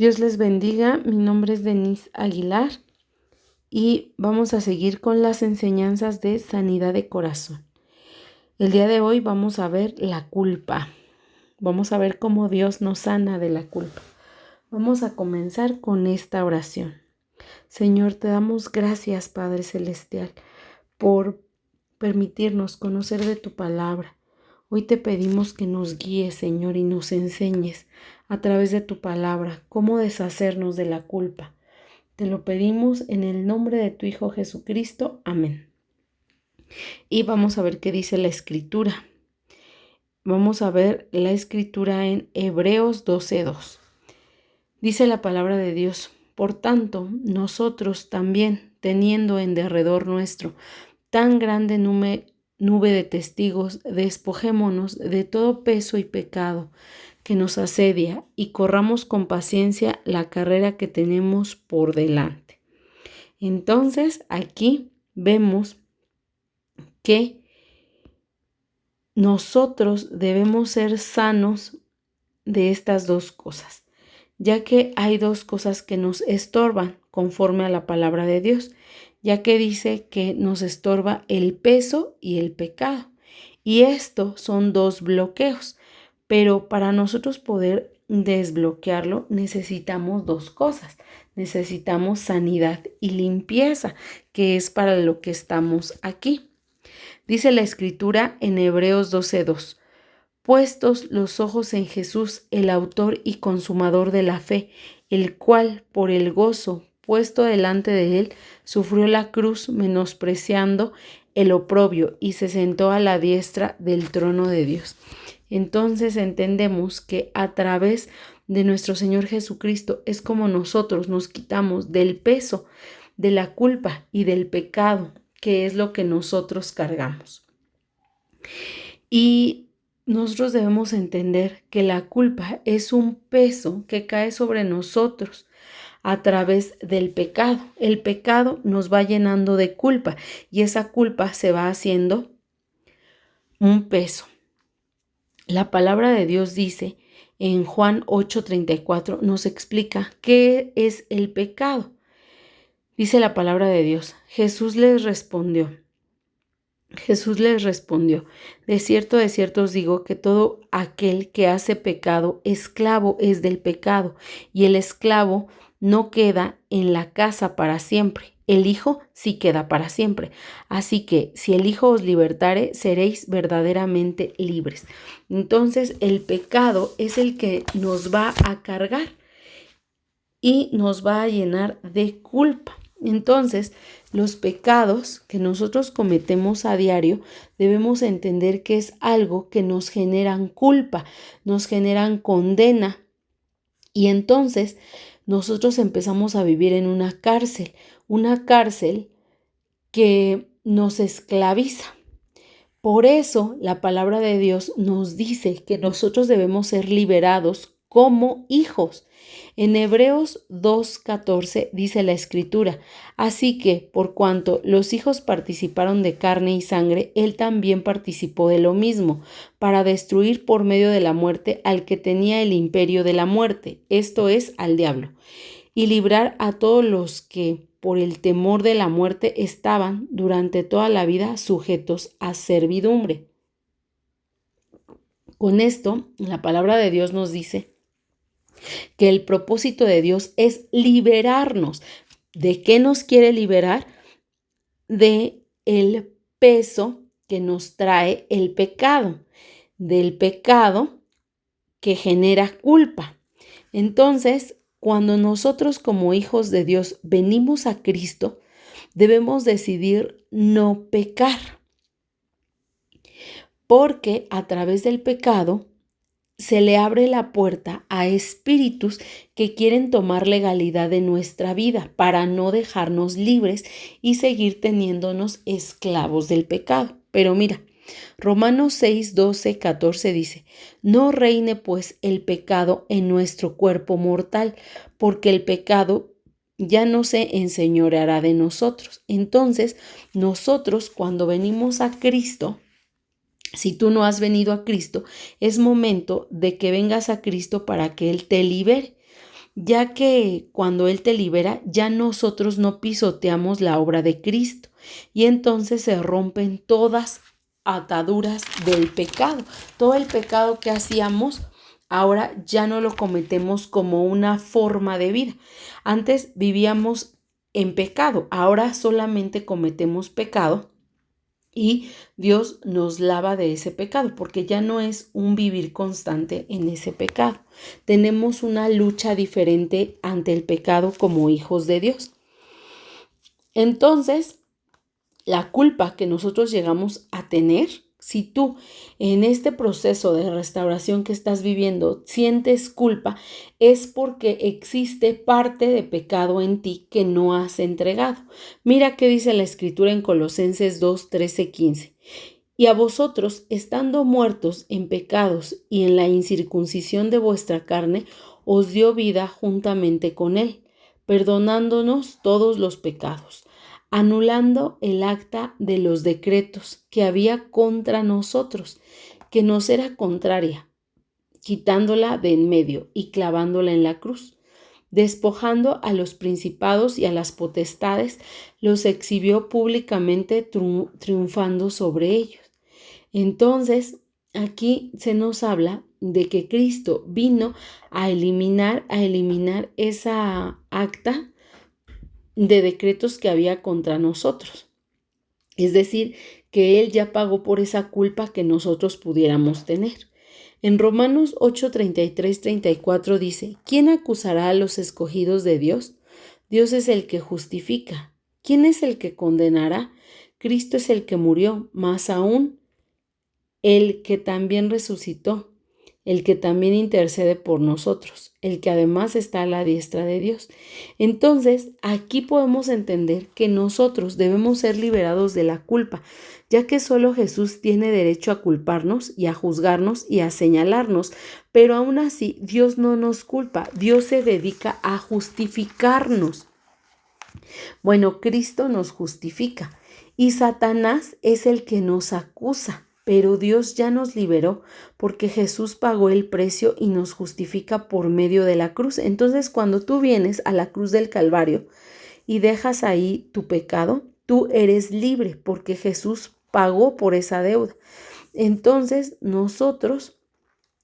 Dios les bendiga, mi nombre es Denise Aguilar y vamos a seguir con las enseñanzas de sanidad de corazón. El día de hoy vamos a ver la culpa. Vamos a ver cómo Dios nos sana de la culpa. Vamos a comenzar con esta oración. Señor, te damos gracias, Padre Celestial, por permitirnos conocer de tu palabra. Hoy te pedimos que nos guíes, Señor, y nos enseñes a través de tu palabra cómo deshacernos de la culpa. Te lo pedimos en el nombre de tu Hijo Jesucristo. Amén. Y vamos a ver qué dice la Escritura. Vamos a ver la Escritura en Hebreos 12:2. Dice la palabra de Dios: por tanto, nosotros también, teniendo en derredor nuestro tan grande nube de testigos, despojémonos de todo peso y pecado que nos asedia y corramos con paciencia la carrera que tenemos por delante. Entonces, aquí vemos que nosotros debemos ser sanos de estas dos cosas, ya que hay dos cosas que nos estorban conforme a la palabra de Dios, ya que dice que nos estorba el peso y el pecado. Y esto son dos bloqueos, pero para nosotros poder desbloquearlo necesitamos dos cosas. Necesitamos sanidad y limpieza, que es para lo que estamos aquí. Dice la Escritura en Hebreos 12:2. Puestos los ojos en Jesús, el autor y consumador de la fe, el cual, por el gozo puesto delante de él, sufrió la cruz, menospreciando el oprobio, y se sentó a la diestra del trono de Dios. Entonces entendemos que a través de nuestro Señor Jesucristo es como nosotros nos quitamos del peso, de la culpa y del pecado, que es lo que nosotros cargamos. Y nosotros debemos entender que la culpa es un peso que cae sobre nosotros a través del pecado. El pecado nos va llenando de culpa y esa culpa se va haciendo un peso. La palabra de Dios dice en Juan 8:34, nos explica qué es el pecado. Dice la palabra de Dios: Jesús les respondió, de cierto os digo que todo aquel que hace pecado, esclavo es del pecado, y el esclavo no queda en la casa para siempre, el Hijo sí queda para siempre. Así que si el Hijo os libertare, seréis verdaderamente libres. Entonces el pecado es el que nos va a cargar y nos va a llenar de culpa. Entonces, los pecados que nosotros cometemos a diario debemos entender que es algo que nos generan culpa, nos generan condena. Y entonces nosotros empezamos a vivir en una cárcel que nos esclaviza. Por eso la palabra de Dios nos dice que nosotros debemos ser liberados como hijos. En Hebreos 2:14 dice la Escritura: así que, por cuanto los hijos participaron de carne y sangre, él también participó de lo mismo, para destruir por medio de la muerte al que tenía el imperio de la muerte, esto es, al diablo, y librar a todos los que, por el temor de la muerte, estaban durante toda la vida sujetos a servidumbre. Con esto, la palabra de Dios nos dice que el propósito de Dios es liberarnos. ¿De qué nos quiere liberar? De el peso que nos trae el pecado, del pecado que genera culpa. Entonces, cuando nosotros como hijos de Dios venimos a Cristo, debemos decidir no pecar, porque a través del pecado se le abre la puerta a espíritus que quieren tomar legalidad de nuestra vida para no dejarnos libres y seguir teniéndonos esclavos del pecado. Pero mira, Romanos 6:12-14 dice: no reine pues el pecado en nuestro cuerpo mortal, porque el pecado ya no se enseñoreará de nosotros. Entonces, nosotros cuando venimos a Cristo, si tú no has venido a Cristo, es momento de que vengas a Cristo para que Él te libere. ya que cuando Él te libera, ya nosotros no pisoteamos la obra de Cristo y entonces se rompen todas ataduras del pecado. Todo el pecado que hacíamos, ahora ya no lo cometemos como una forma de vida. Antes vivíamos en pecado, ahora solamente cometemos pecado y Dios nos lava de ese pecado, porque ya no es un vivir constante en ese pecado. Tenemos una lucha diferente ante el pecado como hijos de Dios. Entonces, la culpa que nosotros llegamos a tener, si tú en este proceso de restauración que estás viviendo sientes culpa, es porque existe parte de pecado en ti que no has entregado. Mira qué dice la Escritura en Colosenses 2, 13, 15. Y a vosotros, estando muertos en pecados y en la incircuncisión de vuestra carne, os dio vida juntamente con él, perdonándonos todos los pecados, anulando el acta de los decretos que había contra nosotros, que nos era contraria, quitándola de en medio y clavándola en la cruz. Despojando a los principados y a las potestades, los exhibió públicamente triunfando sobre ellos. Entonces, aquí se nos habla de que Cristo vino a eliminar esa acta de decretos que había contra nosotros. Es decir, que Él ya pagó por esa culpa que nosotros pudiéramos tener. En Romanos 8, 33, 34 dice, ¿quién acusará a los escogidos de Dios? Dios es el que justifica. ¿Quién es el que condenará? Cristo es el que murió, más aún el que también resucitó, el que también intercede por nosotros, el que además está a la diestra de Dios. Entonces, aquí podemos entender que nosotros debemos ser liberados de la culpa, ya que solo Jesús tiene derecho a culparnos y a juzgarnos y a señalarnos, pero aún así Dios no nos culpa, Dios se dedica a justificarnos. Bueno, Cristo nos justifica y Satanás es el que nos acusa. Pero Dios ya nos liberó porque Jesús pagó el precio y nos justifica por medio de la cruz. Entonces, cuando tú vienes a la cruz del Calvario y dejas ahí tu pecado, tú eres libre porque Jesús pagó por esa deuda. Entonces, nosotros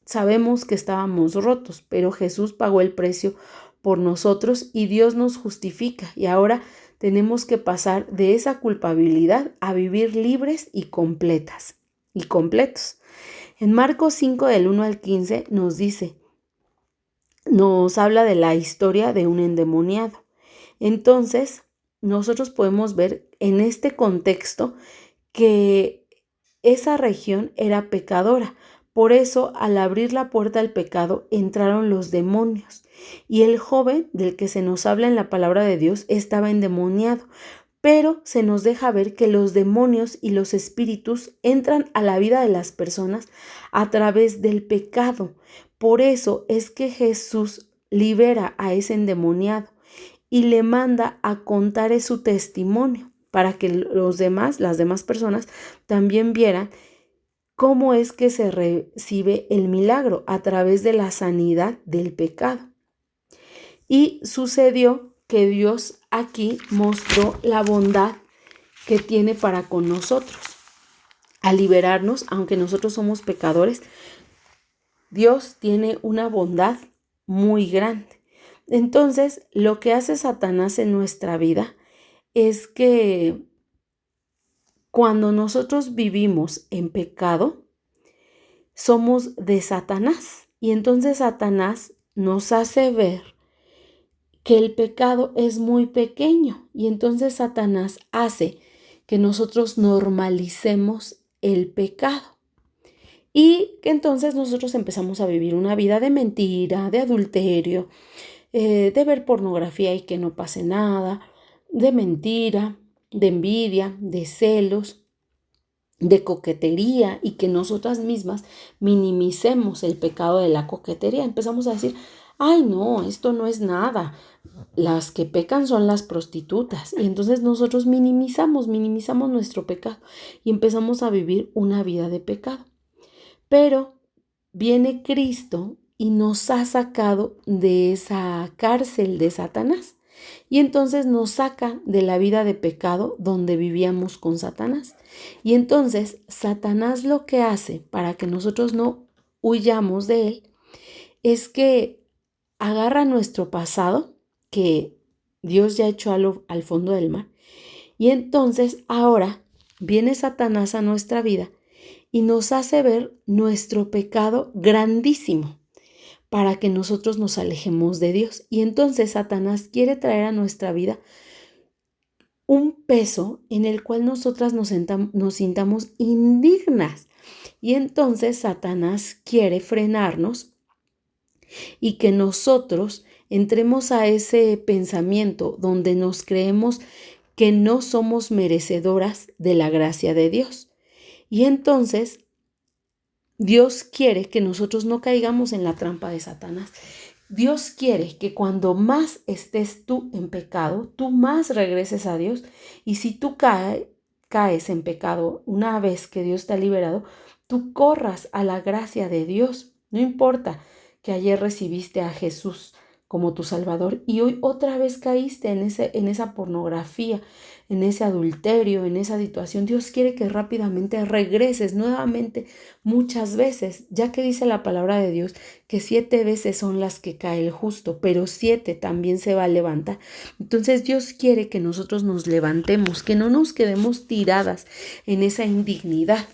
sabemos que estábamos rotos, pero Jesús pagó el precio por nosotros y Dios nos justifica. Y ahora tenemos que pasar de esa culpabilidad a vivir libres y completos. En Marcos 5 del 1 al 15 nos habla de la historia de un endemoniado. Entonces, nosotros podemos ver en este contexto que esa región era pecadora. Por eso, al abrir la puerta al pecado, entraron los demonios. Y el joven del que se nos habla en la palabra de Dios estaba endemoniado. Pero se nos deja ver que los demonios y los espíritus entran a la vida de las personas a través del pecado. Por eso es que Jesús libera a ese endemoniado y le manda a contar su testimonio para que las demás personas también vieran cómo es que se recibe el milagro a través de la sanidad del pecado. Y sucedió que Dios aquí mostró la bondad que tiene para con nosotros. Al liberarnos, aunque nosotros somos pecadores, Dios tiene una bondad muy grande. Entonces, lo que hace Satanás en nuestra vida es que cuando nosotros vivimos en pecado, somos de Satanás. Y entonces Satanás nos hace ver que el pecado es muy pequeño y entonces Satanás hace que nosotros normalicemos el pecado y que entonces nosotros empezamos a vivir una vida de mentira, de adulterio, de ver pornografía y que no pase nada, de mentira, de envidia, de celos, de coquetería y que nosotras mismas minimicemos el pecado de la coquetería. Empezamos a decir, ay no, esto no es nada. Las que pecan son las prostitutas. Y entonces nosotros minimizamos nuestro pecado y empezamos a vivir una vida de pecado. Pero viene Cristo y nos ha sacado de esa cárcel de Satanás. Y entonces nos saca de la vida de pecado donde vivíamos con Satanás. Y entonces Satanás lo que hace para que nosotros no huyamos de él es que agarra nuestro pasado, que Dios ya echó al fondo del mar, y entonces ahora viene Satanás a nuestra vida y nos hace ver nuestro pecado grandísimo para que nosotros nos alejemos de Dios. Y entonces Satanás quiere traer a nuestra vida un peso en el cual nosotras nos sintamos indignas. Y entonces Satanás quiere frenarnos y que nosotros entremos a ese pensamiento donde nos creemos que no somos merecedoras de la gracia de Dios. Y entonces Dios quiere que nosotros no caigamos en la trampa de Satanás. Dios quiere que cuando más estés tú en pecado, tú más regreses a Dios. Y si tú caes en pecado una vez que Dios te ha liberado, tú corras a la gracia de Dios. No importa que ayer recibiste a Jesús como tu Salvador y hoy otra vez caíste en esa pornografía, en ese adulterio, en esa situación. Dios quiere que rápidamente regreses nuevamente muchas veces, ya que dice la palabra de Dios que 7 veces son las que cae el justo, pero 7 también se va a levantar. Entonces Dios quiere que nosotros nos levantemos, que no nos quedemos tiradas en esa indignidad.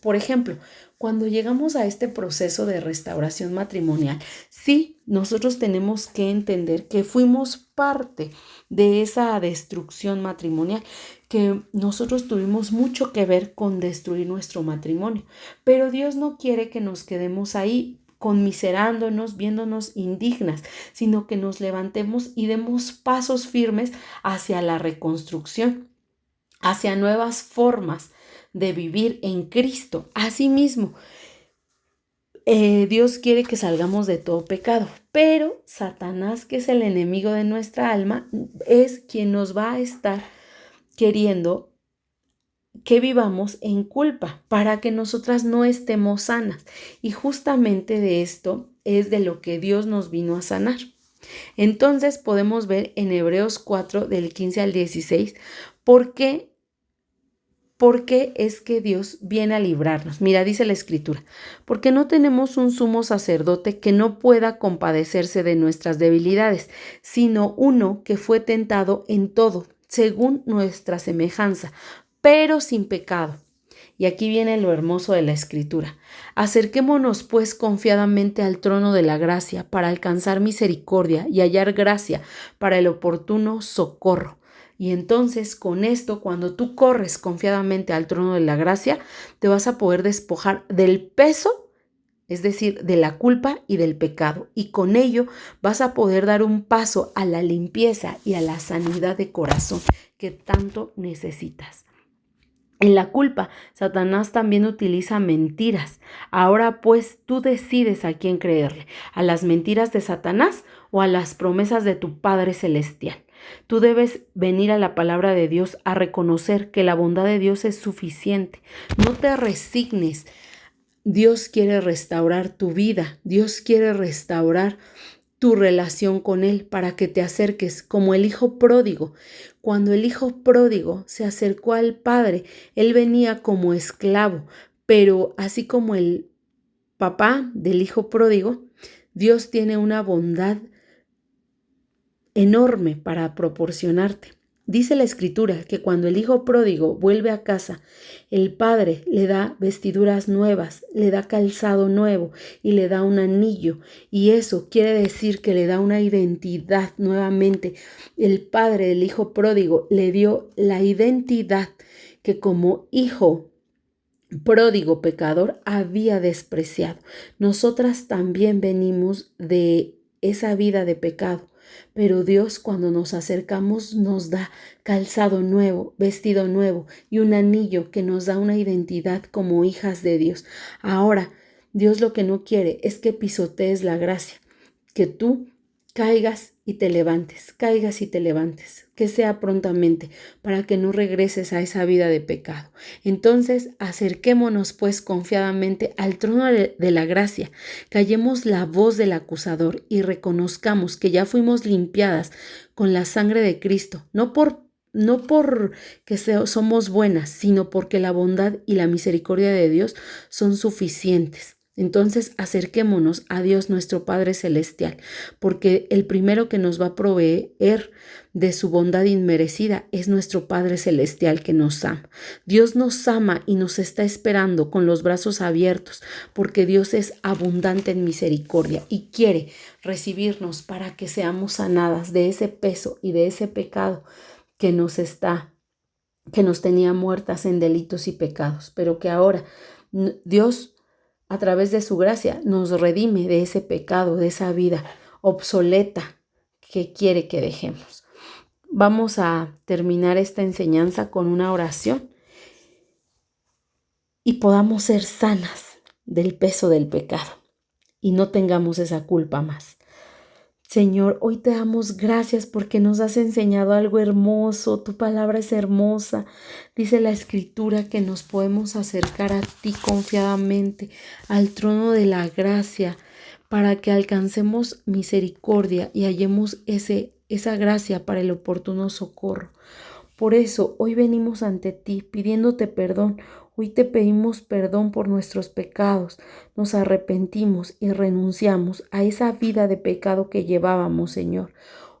Por ejemplo, cuando llegamos a este proceso de restauración matrimonial, sí, nosotros tenemos que entender que fuimos parte de esa destrucción matrimonial, que nosotros tuvimos mucho que ver con destruir nuestro matrimonio, pero Dios no quiere que nos quedemos ahí conmiserándonos, viéndonos indignas, sino que nos levantemos y demos pasos firmes hacia la reconstrucción, hacia nuevas formas de vivir en Cristo. Asimismo, Dios quiere que salgamos de todo pecado, pero Satanás, que es el enemigo de nuestra alma, es quien nos va a estar queriendo que vivamos en culpa para que nosotras no estemos sanas. Y justamente de esto es de lo que Dios nos vino a sanar. Entonces podemos ver en Hebreos 4 del 15 al 16 por qué es que Dios viene a librarnos. Mira, dice la Escritura, porque no tenemos un sumo sacerdote que no pueda compadecerse de nuestras debilidades, sino uno que fue tentado en todo, según nuestra semejanza, pero sin pecado. Y aquí viene lo hermoso de la Escritura. Acerquémonos pues confiadamente al trono de la gracia para alcanzar misericordia y hallar gracia para el oportuno socorro. Y entonces con esto, cuando tú corres confiadamente al trono de la gracia, te vas a poder despojar del peso, es decir, de la culpa y del pecado. Y con ello vas a poder dar un paso a la limpieza y a la sanidad de corazón que tanto necesitas. En la culpa, Satanás también utiliza mentiras. Ahora pues tú decides a quién creerle, a las mentiras de Satanás o a las promesas de tu Padre Celestial. Tú debes venir a la palabra de Dios a reconocer que la bondad de Dios es suficiente. No te resignes. Dios quiere restaurar tu vida. Dios quiere restaurar tu relación con Él para que te acerques como el hijo pródigo. Cuando el hijo pródigo se acercó al padre, él venía como esclavo, pero así como el papá del hijo pródigo, Dios tiene una bondad enorme para proporcionarte. Dice la Escritura que cuando el hijo pródigo vuelve a casa, el padre le da vestiduras nuevas, le da calzado nuevo y le da un anillo. Y eso quiere decir que le da una identidad nuevamente. El padre del hijo pródigo le dio la identidad que como hijo pródigo pecador había despreciado. Nosotras también venimos de esa vida de pecado. Pero Dios, cuando nos acercamos, nos da calzado nuevo, vestido nuevo y un anillo que nos da una identidad como hijas de Dios. Ahora, Dios lo que no quiere es que pisotees la gracia, que tú caigas y te levantes, caigas y te levantes, que sea prontamente, para que no regreses a esa vida de pecado. Entonces, acerquémonos pues confiadamente al trono de la gracia, callemos la voz del acusador y reconozcamos que ya fuimos limpiadas con la sangre de Cristo, no por que somos buenas, sino porque la bondad y la misericordia de Dios son suficientes. Entonces acerquémonos a Dios nuestro Padre Celestial, porque el primero que nos va a proveer de su bondad inmerecida es nuestro Padre Celestial que nos ama. Dios nos ama y nos está esperando con los brazos abiertos, porque Dios es abundante en misericordia y quiere recibirnos para que seamos sanadas de ese peso y de ese pecado que nos tenía muertas en delitos y pecados, pero que ahora Dios, a través de su gracia, nos redime de ese pecado, de esa vida obsoleta que quiere que dejemos. Vamos a terminar esta enseñanza con una oración y podamos ser sanas del peso del pecado y no tengamos esa culpa más. Señor, hoy te damos gracias porque nos has enseñado algo hermoso, tu palabra es hermosa. Dice la Escritura que nos podemos acercar a ti confiadamente, al trono de la gracia, para que alcancemos misericordia y hallemos esa gracia para el oportuno socorro. Por eso hoy venimos ante ti pidiéndote perdón. Hoy te pedimos perdón por nuestros pecados. Nos arrepentimos y renunciamos a esa vida de pecado que llevábamos, Señor.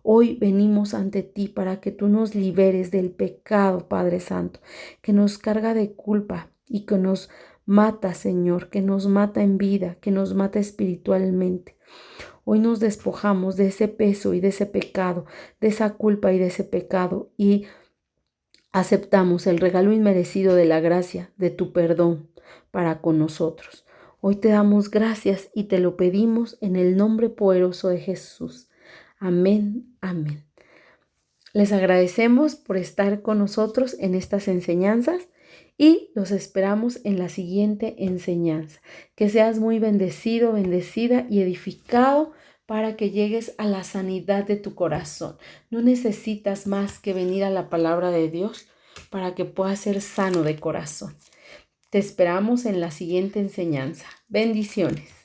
Hoy venimos ante ti para que tú nos liberes del pecado, Padre Santo, que nos carga de culpa y que nos mata, Señor, que nos mata en vida, que nos mata espiritualmente. Hoy nos despojamos de ese peso y de ese pecado, de esa culpa y de ese pecado y aceptamos el regalo inmerecido de la gracia, de tu perdón para con nosotros. Hoy te damos gracias y te lo pedimos en el nombre poderoso de Jesús. Amén, amén. Les agradecemos por estar con nosotros en estas enseñanzas y los esperamos en la siguiente enseñanza. Que seas muy bendecido, bendecida y edificado para que llegues a la sanidad de tu corazón. No necesitas más que venir a la palabra de Dios para que puedas ser sano de corazón. Te esperamos en la siguiente enseñanza. Bendiciones.